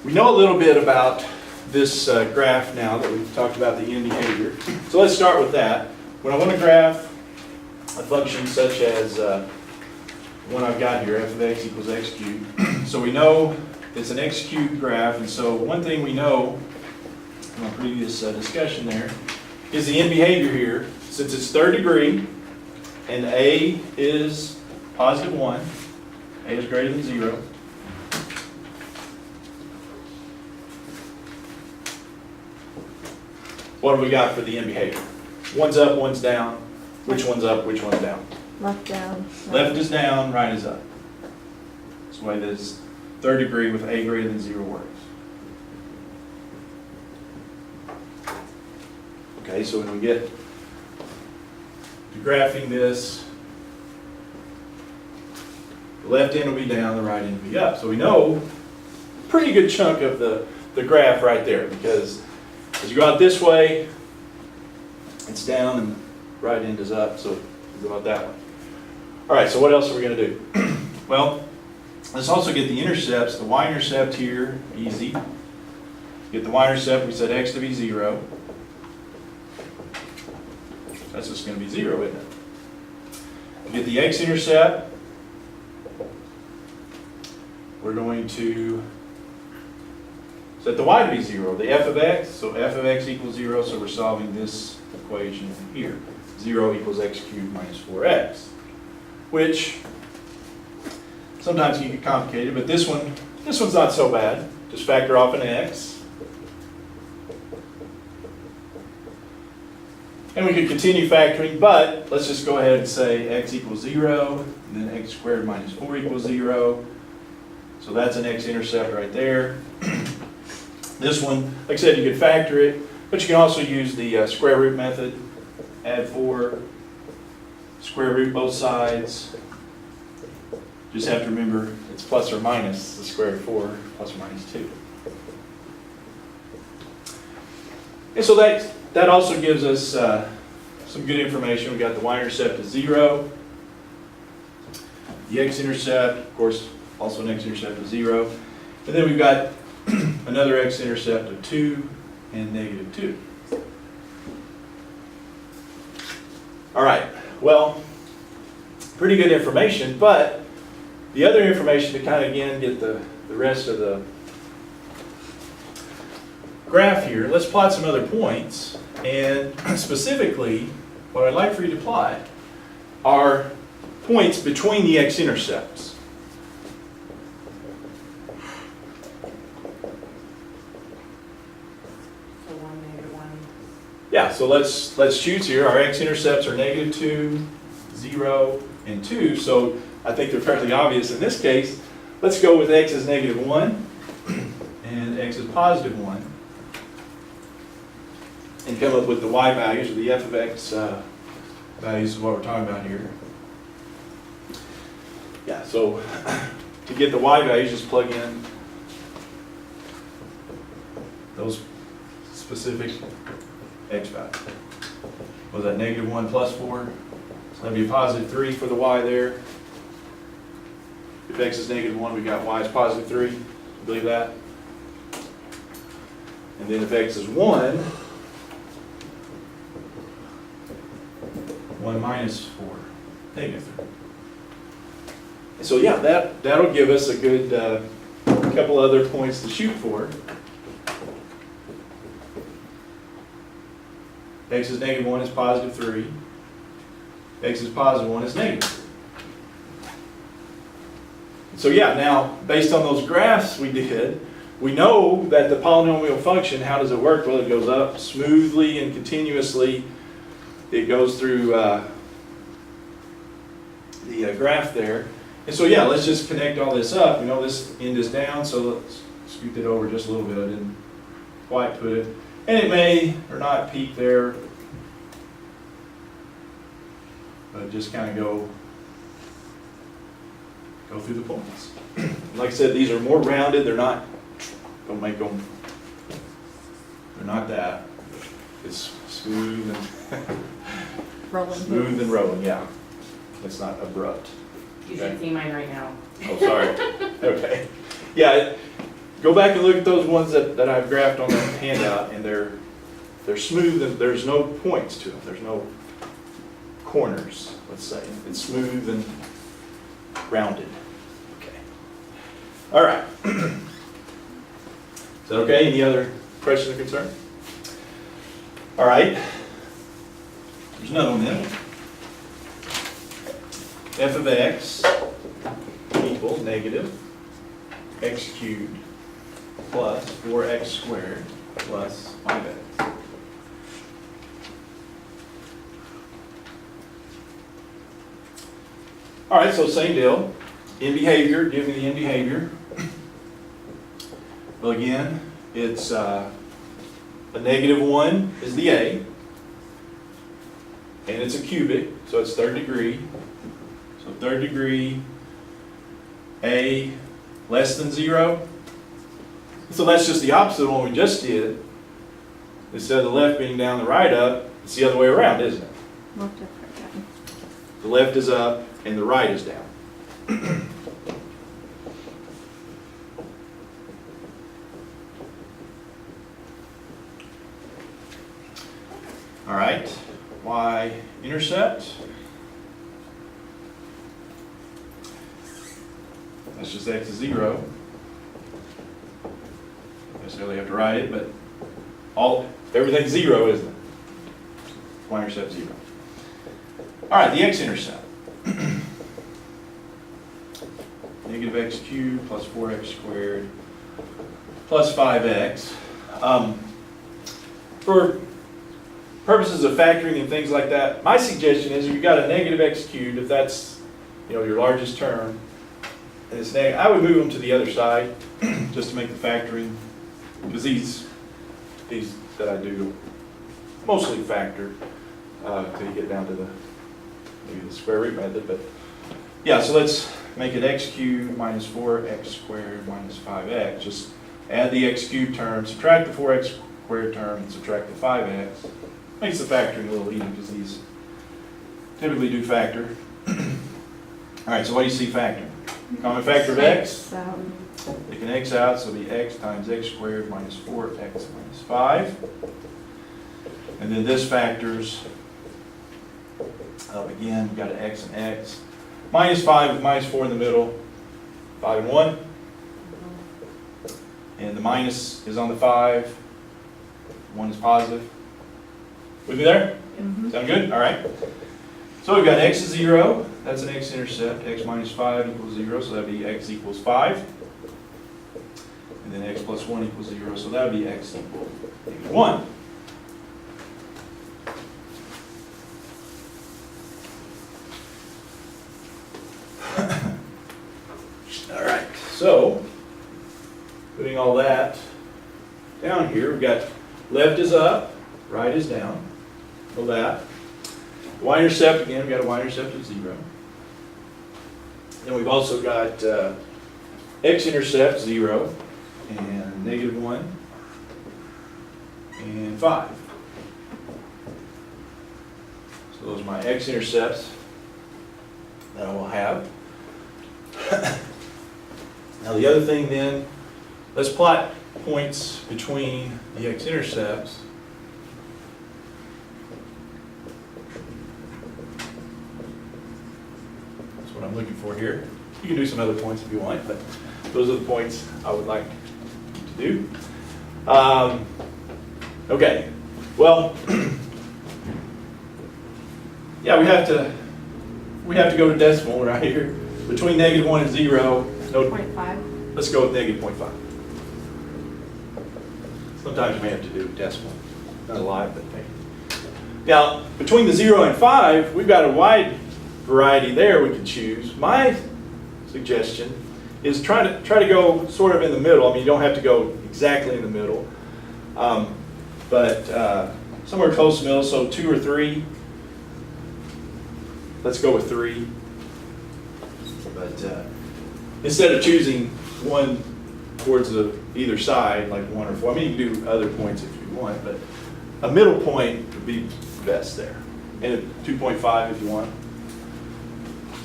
We know a little bit about this graph now that we've talked about the end behavior. So let's start with that. When I want to graph a function such as the one I've got here, f of x equals x cubed. So we know it's an x cubed graph, and so one thing we know from our previous discussion there is the end behavior here. Since it's third degree and a is positive 1, a is greater than 0, what do we got for the end behavior? One's up, one's down. Which one's up, which one's down? Left down. Left is down, right is up. That's the way this third degree with a greater than 0 works. Okay, so when we get to graphing this, the left end will be down, the right end will be up. So we know a pretty good chunk of the graph right there, because as you go out this way, it's down and the right end is up, so we go out that way. All right, so what else are we going to do? Well, let's also get the intercepts. The y-intercept here, easy. Get the y-intercept, we said x to be 0. That's just going to be 0, isn't it? Get the x-intercept. We're going to set the y to be 0. The f of x, so f of x equals 0, so we're solving this equation here. 0 equals x cubed minus 4x. Which sometimes can get complicated, but this one's not so bad. Just factor off an x. And we could continue factoring, but let's just go ahead and say x equals 0, and then x squared minus 4 equals 0. So that's an x-intercept right there. This one, like I said, you could factor it, but you can also use the square root method. Add 4, square root both sides. Just have to remember it's plus or minus the square root of 4, plus or minus 2. And so that also gives us some good information. We got the y-intercept is 0. The x-intercept, of course, also an x-intercept of 0. And then we've got another x-intercept of 2 and negative 2. All right, well, pretty good information, but the other information to kind of, again, get the rest of the graph here, let's plot some other points. And specifically, what I'd like for you to plot are points between the x-intercepts. Yeah, so let's choose here. Our x-intercepts are negative 2, 0, and 2. So I think they're fairly obvious in this case. Let's go with x is negative 1 and x is positive 1. And come up with the y values, or the f of x values is what we're talking about here. Yeah, so to get the y values, just plug in those specific x value. Was that negative 1 plus 4? So that'd be a positive 3 for the y there. If x is negative 1, we got y is positive 3. You believe that? And then if x is 1, 1 minus 4, negative 3. And so yeah, that'll give us a good couple other points to shoot for. X is negative 1 is positive 3. X is positive 1 is negative 3. So yeah, now based on those graphs we did, we know that the polynomial function, how does it work? Well, it goes up smoothly and continuously. It goes through the graph there. And so yeah, let's just connect all this up. We know this end is down, so let's scoot it over just a little bit. I didn't quite put it. And it may or not peak there, but just kind of go through the points. Like I said, these are more rounded. They're not, don't make them, they're not that. It's smooth and Rolling. smooth and rolling, yeah. It's not abrupt. You should see mine right now. Oh, sorry. Okay. Yeah, go back and look at those ones that I've graphed on that handout, and they're smooth, and there's no points to them. There's no corners, let's say. It's smooth and rounded. Okay. All right. Is that okay? Any other questions or concerns? All right. There's another one then. F of x equals negative x cubed plus 4x squared plus 5x. All right, so same deal. In behavior, give me the in behavior. Well, again, it's a -1 is the a, and it's a cubic, so it's third degree. So third degree, a less than 0. So that's just the opposite of what we just did. Instead of the left being down, the right up, it's the other way around, isn't it? Left up, right down. The left is up and the right is down. All right, y intercept. That's just x is 0. Don't necessarily have to write it, but everything's 0, isn't it? Y intercept 0. All right, the x intercept. Negative x cubed plus 4x squared plus 5x. For purposes of factoring and things like that, my suggestion is if you've got a negative x cubed, if that's your largest term, and it's negative, I would move them to the other side just to make the factoring, because these that I do mostly factor until you get down to maybe the square root method. But yeah, so let's make it x cubed minus 4x squared minus 5x. Just add the x cubed term, subtract the 4x squared term, and subtract the 5x. Makes the factoring a little easier because these typically do factor. All right, so what do you see factoring? Common factor of x? Take an x out, so it'll be x times x squared minus 4x minus 5. And then this factors, again, we've got an x and x. Minus 5 with minus 4 in the middle, 5 and 1. And the minus is on the 5, 1 is positive. With me there? Mm-hmm. Sound good? All right. So we've got x is 0, that's an x intercept. X minus 5 equals 0, so that would be x equals 5. And then x plus 1 equals 0, so that would be x equals -1. All right, so putting all that down here, we've got left is up, right is down. Know that. Y-intercept, again, we've got a y-intercept of 0. Then we've also got x-intercept 0 and -1 and 5. So those are my x-intercepts that I will have. Now the other thing then, let's plot points between the x-intercepts. That's what I'm looking for here. You can do some other points if you want, but those are the points I would like to do. Okay, well, yeah, we have to go to decimal right here. Between -1 and 0, no, 0.5. let's go with -0.5. Sometimes you may have to do decimal, not a lot, but maybe. Now, between the 0 and 5, we've got a wide variety there we can choose. My suggestion is try to go sort of in the middle. I mean, you don't have to go exactly in the middle, but somewhere close to the middle, so 2 or 3. Let's go with 3. But instead of choosing one towards either side, like 1 or 4, I mean, you can do other points if you want, but a middle point would be best there. And 2.5 if you want,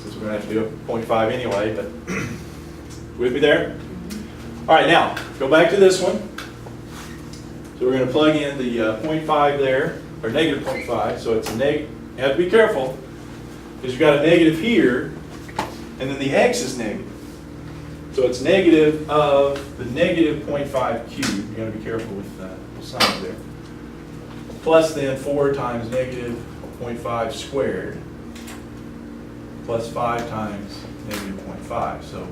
since we're going to have to do a 0.5 anyway, but with me there? All right, now, go back to this one. So we're going to plug in the 0.5 there, or negative 0.5, so it's a negative. You have to be careful, because you've got a negative here, and then the x is negative. So it's negative of the negative 0.5 cubed. You got to be careful with the signs there. Plus then 4 times negative 0.5 squared, plus 5 times negative 0.5. So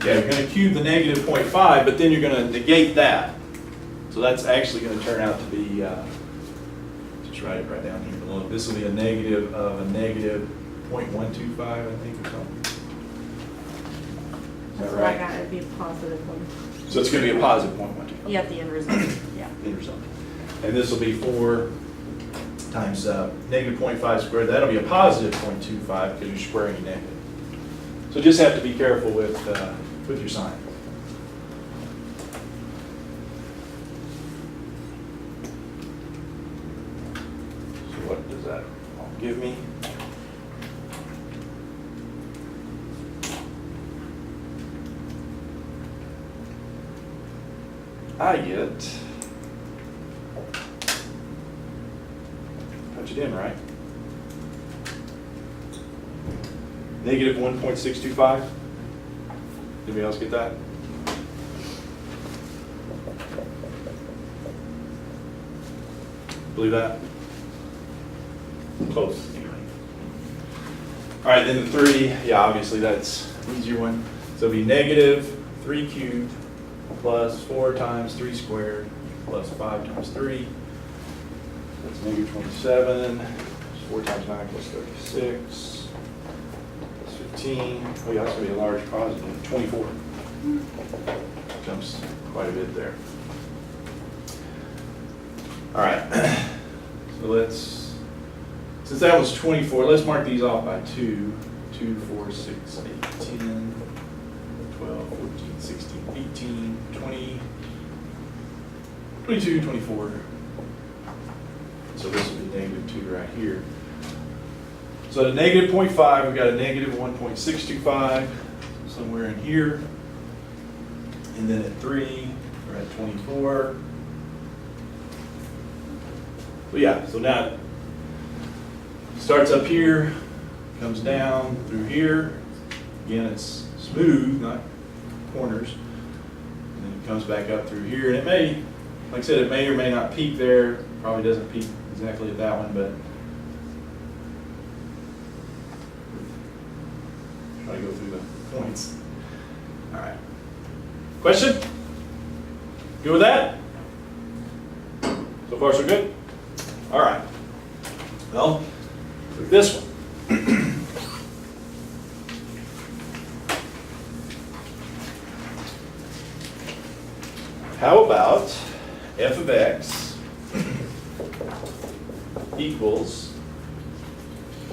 yeah, you're going to cube the negative 0.5, but then you're going to negate that. So that's actually going to turn out to be, just write it right down here below. This will be a negative of a negative 0.125, I think, or something. That's that what I right? got, it'd be a positive one. So it's going to be a positive 0.125. Yeah, the end result, yeah. End result. And this will be 4 times negative 0.5 squared. That'll be a positive 0.25 because you're squaring a negative. So just have to be careful with your sign. So what does that all give me? I get, punch it in, right? Negative 1.625. Anybody else get that? Believe that? Close, anyway. All right, then the 3, yeah, obviously that's an easier one. So it'll be negative 3 cubed plus 4 times 3 squared plus 5 times 3. That's negative 27. 4 times 9 plus 36. Plus 15. Oh yeah, that's going to be a large positive. 24. Jumps quite a bit there. All right. So let's, since that was 24, let's mark these off by 2. 2, 4, 6, 8, 10. 12, 14, 16, 18, 20, 22, 24. So this will be negative 2 right here. So at a negative 0.5, we've got a negative 1.625 somewhere in here. And then at 3, we're at 24. So yeah, so now it starts up here, comes down through here. Again, it's smooth, not corners. And then it comes back up through here. And it may, like I said, it may or may not peak there. Probably doesn't peak exactly at that one, but try to go through the points. All right. Question? Good with that? So far, so good? All right. Well, with this one. How about f of x equals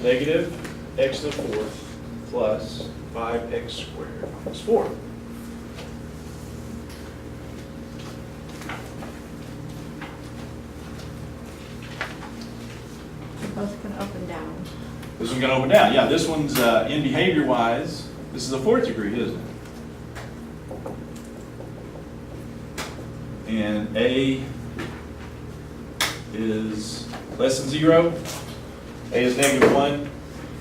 negative x to the 4th plus 5x squared minus 4? Both can up and down. This one's going to open down. Yeah, this one's in behavior-wise, this is a 4th degree, isn't it? And a is less than 0, a is negative 1,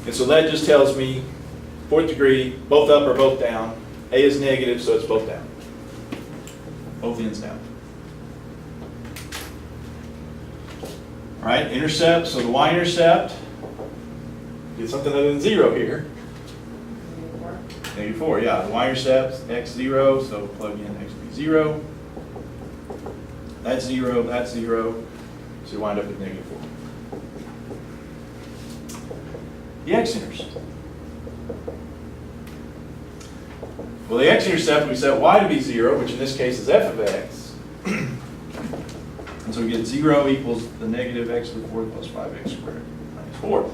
and so that just tells me 4th degree, both up or both down. A is negative, so it's both down. Both ends down. All right, intercept, so the y-intercept, get something other than 0 here. Negative 4, yeah, the y-intercept, x 0, so plug in x be 0. That's 0, that's 0, so you wind up with negative 4. The x-intercept. Well, the x-intercept, we set y to be 0, which in this case is f of x. And so we get 0 equals the negative x to the 4th plus 5x squared minus 4.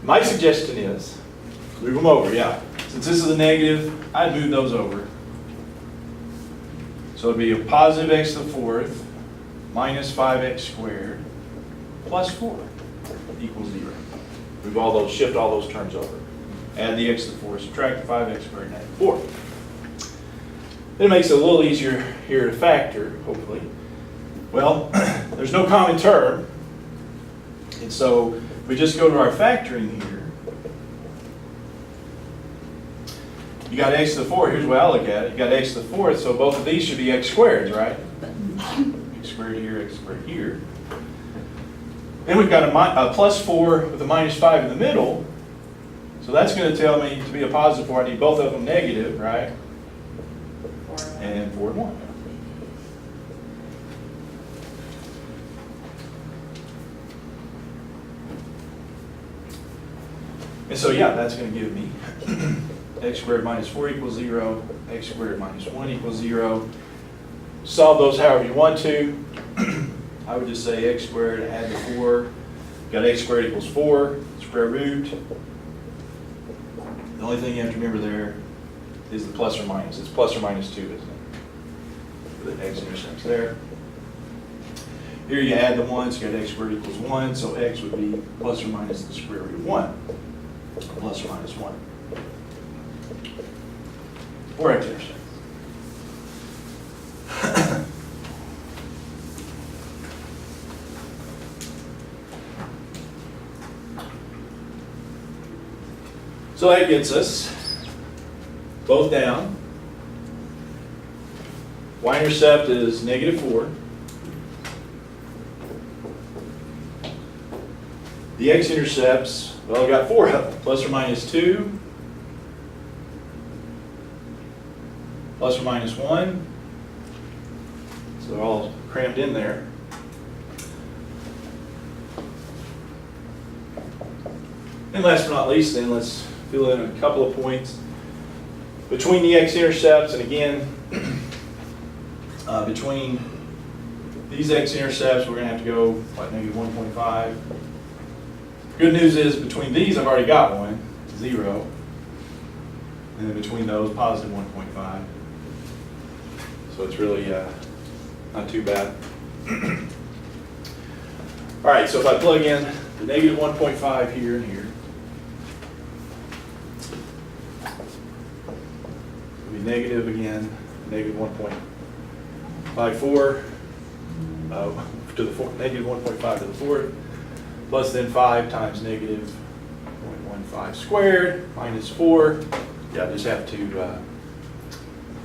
My suggestion is, move them over, yeah. Since this is a negative, I'd move those over. So it'd be a positive x to the 4th minus 5x squared plus 4 equals 0. Move all those, shift all those terms over. add the x to the 4, subtract the 5x squared, and add the 4. It makes it a little easier here to factor, hopefully. Well, there's no common term, and so if we just go to our factoring here, you got x to the 4, here's the way I look at it, you got x to the 4th, so both of these should be x squareds, right? X squared here, x squared here. Then we've got a plus 4 with a minus 5 in the middle, so that's going to tell me to be a positive 4, I need both of them negative, right? And 4 and 1. And so, yeah, that's going to give me x squared minus 4 equals 0, x squared minus 1 equals 0. Solve those however you want to. I would just say x squared, add the 4. Got x squared equals 4, square root. The only thing you have to remember there is the plus or minus. It's plus or minus 2, isn't it? For the x intercepts there. Here you add the 1, so you got x squared equals 1, so x would be plus or minus the square root of 1. Plus or minus 1. Or x intercepts. So that gets us both down. Y-intercept is negative 4. The x-intercepts, well, I've got 4 of them. Plus or minus 2. Plus or minus 1. So they're all crammed in there. And last but not least, then let's fill in a couple of points between the x-intercepts, and again, between these x-intercepts, we're going to have to go like negative 1.5. Good news is between these, I've already got one, 0. And then between those, positive 1.5. So it's really not too bad. All right, so if I plug in the negative 1.5 here and here, negative again, negative 1.54 to the 4, negative 1.5 to the 4th, plus then 5 times negative 0.15 squared minus 4. Yeah, just have to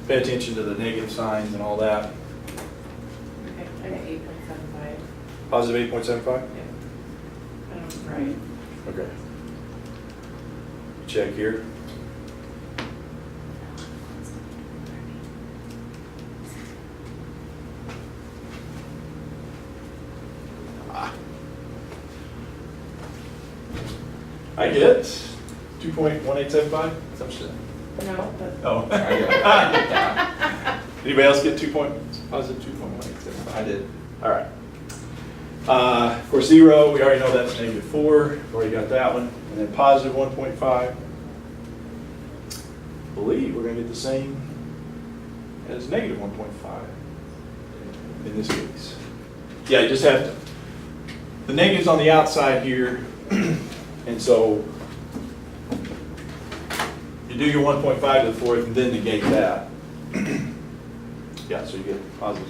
pay attention to the negative signs and all that. Okay, I got 8.75. Positive 8.75? Yeah. I don't know, right. Okay. Check here. I get 2.1875. No, but. Oh. Anybody else get positive 2.1875? I did. All right. Of course, 0, we already know that's negative 4. We've already got that one. And then positive 1.5. I believe we're going to get the same as negative 1.5 in this case. Yeah, you just have to. The negative's on the outside here. And so you do your 1.5 to the 4th and then negate that. Yeah, so you get positive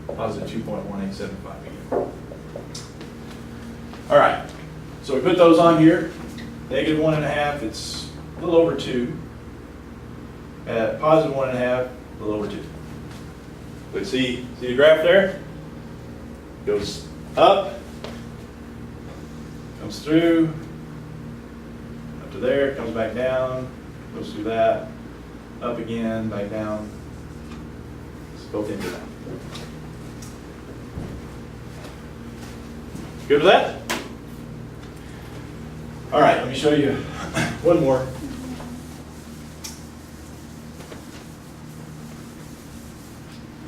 2.1875 again. All right, so we put those on here. Negative 1.5, it's a little over 2. At positive 1.5, a little over 2. But see the graph there? Goes up, comes through, up to there, comes back down, goes through that, up again, back down. It's both into that. Good with that? All right, let me show you one more.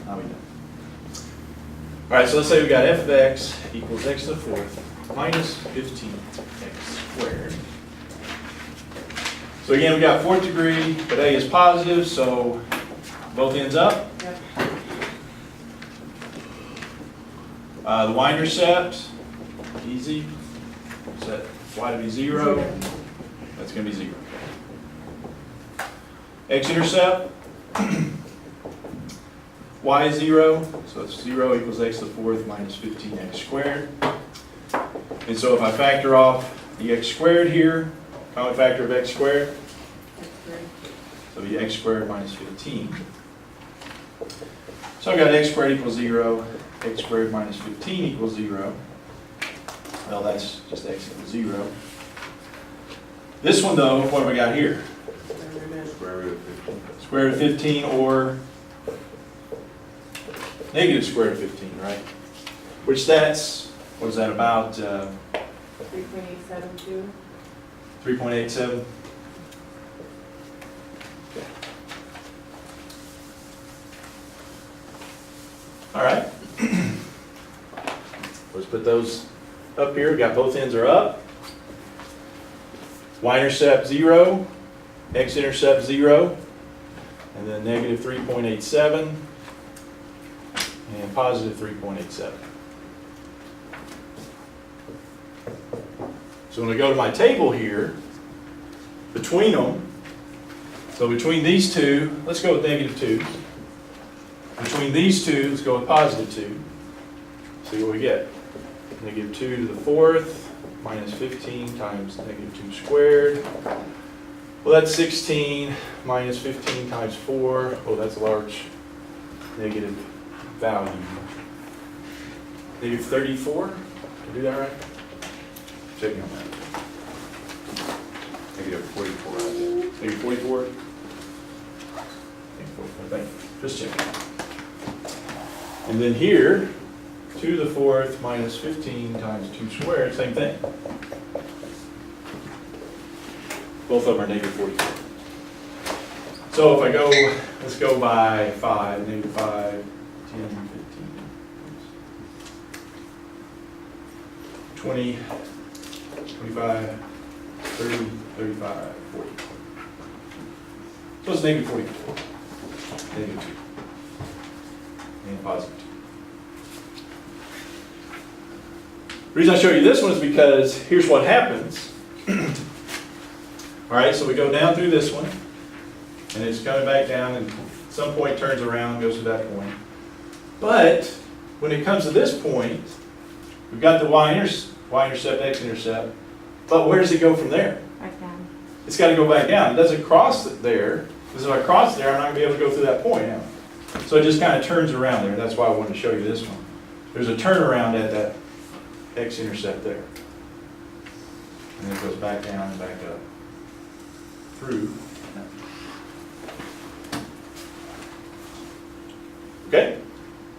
How we done? All right, so let's say we got f of x equals x to the 4th minus 15x squared. So again, we got 4th degree, but a is positive, so both ends up. Yep. The y-intercept, easy. set y to be 0, that's going to be 0. X intercept, y is 0, so it's 0 equals x to the 4th minus 15x squared. And so if I factor off the x squared here, common factor of x squared, That's three. so it'll be x squared minus 15. So I've got x squared equals 0, x squared minus 15 equals 0. Well, that's just x equals 0. This one though, what have we got here? Square root of 15. Square root of 15 or negative square root of 15, right? Which that's, what is that, about 3.872. 3.87? Okay. All right. Let's put those up here. Got both ends are up. Y-intercept 0, X-intercept 0, and then negative 3.87 and positive 3.87. So when I go to my table here, between them, so between these two, let's go with negative 2. Between these two, let's go with positive 2. See what we get. Negative 2 to the 4th minus 15 times negative 2 squared. Well, that's 16 minus 15 times 4. Oh, that's a large negative value. Negative 34. Did I do that right? Checking on that. Negative 44. Negative 44. Thank you. Just checking. And then here, 2 to the 4th minus 15 times 2 squared, same thing. Both of them are negative 44. So if I go, let's go by 5, negative 5, 10, 15, 20, 25, 30, 35, 40. So it's negative 44. Negative 2. And positive 2. The reason I show you this one is because here's what happens. All right, so we go down through this one, and it's coming back down, and at some point turns around, goes to that point. But when it comes to this point, we've got the y-intercept, x-intercept, but where does it go from there? Back down. It's got to go back down. It doesn't cross there, because if I cross there, I'm not going to be able to go through that point now. So it just kind of turns around there. That's why I wanted to show you this one. There's a turnaround at that x-intercept there. And then it goes back down and back up through. Okay?